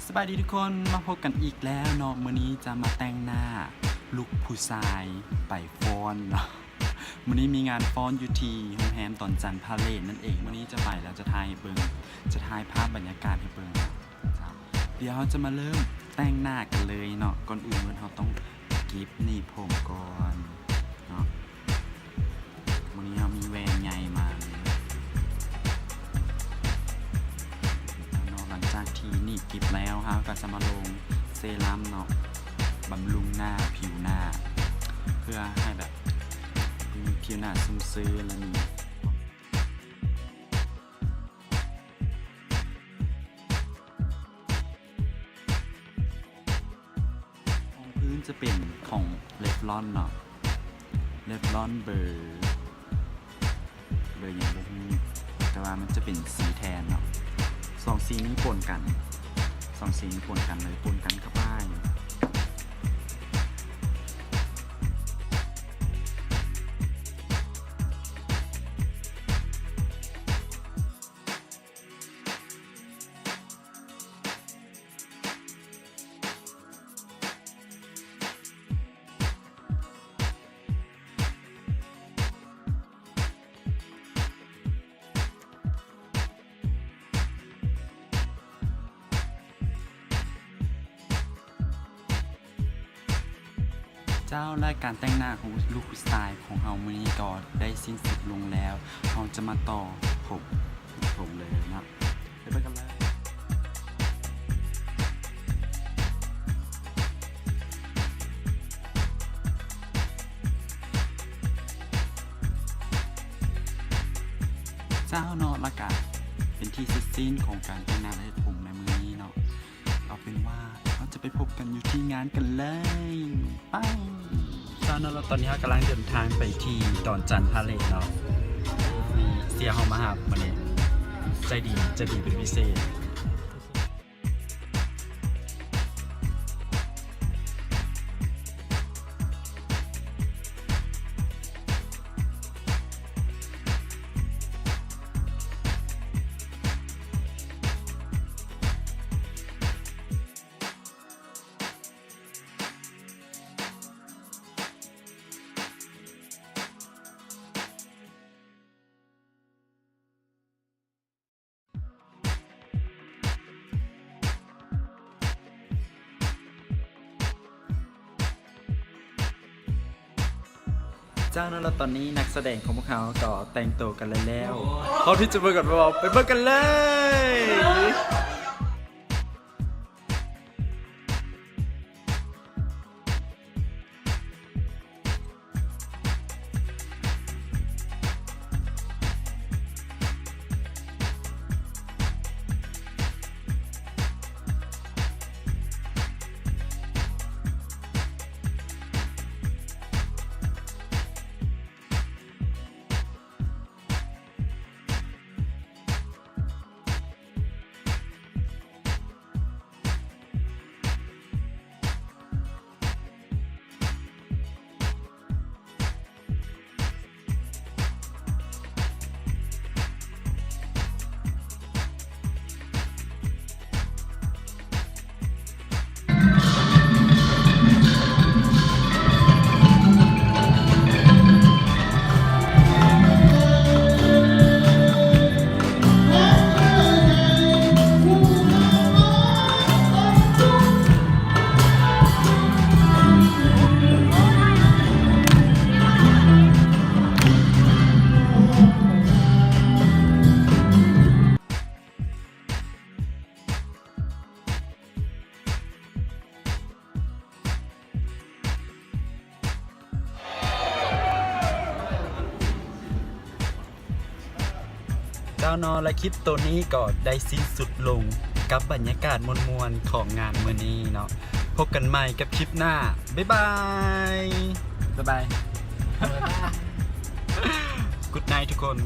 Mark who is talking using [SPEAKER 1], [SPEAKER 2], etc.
[SPEAKER 1] สบายดีทุกคนมาพบกันอีกแล้วเนาะมื้อนี้จะมาแต่งหน้าลุคผู้ชายไปฟ้อนเนาะมื้อนี้มีงานฟ้อนอยู่ที่โรงแรมตอนจันทร์พาเลทนั่นเองมื้อนี้จะไปแล้วจะถ่ายให้เบิ่งจะถ่ายภาพบรรยากาศให้เบิ่งครับเดี๋ยวเราจะมาเริ่มแต่งหน้ากันเลยเนาะก่อนอื่นเราต้องกีบหนีบผมก่อนเนาะมื้อนี้เรามีแหวนใหญ่มาหลังจากที่หนีบกิบแล้วครับก็จะมาลงเซรั่มเนาะบำรุงหน้าผิวหน้าเพื่อให้แบบมีผิวหน้าซุ่มซื่อและมีของพื้นจะเป็นของเลฟลอนเนาะเลฟลอนเบอร์อย่างพวกนี้แต่ว่ามันจะเป็นสีแทนเนาะสองสีนี้ปนกันเลยปนกันเข้าไปเจ้ารายการแต่งหน้าของลูกสไตล์ของเรามื้อนี้ก็ได้สิ้นสุดลงแล้วเราจะมาต่อผมเลยนะไปกันเลยเจ้าเนาะละกาเป็นที่สิ้นของการแต่งหน้าและผมในมื้อนี้เนาะเอาเป็นว่าเราจะไปพบกันอยู่ที่งานกันเลยไปตอนนั้นเราตอนนี้เรากำลังเดินทางไปที่ดอนจันทร์พาเลทเนาะมีเสียเฮามาหาวันนี้ใจดีเป็นพิเศษเจ้านั่นเราตอนนี้นักแสดงของพวกเขาก็แต่งตัวกันแล้วพร้อมที่จะเบิ่งกันไปเบิ่งกันเลยเจ้านอและคลิปตัวนี้ก็ได้สิ้นสุดลงกับบรรยากาศมวลๆของงานมื้อนี้เนาะพบกันใหม่กับคลิปหน้าบ๊ายบายGood night ทุกคน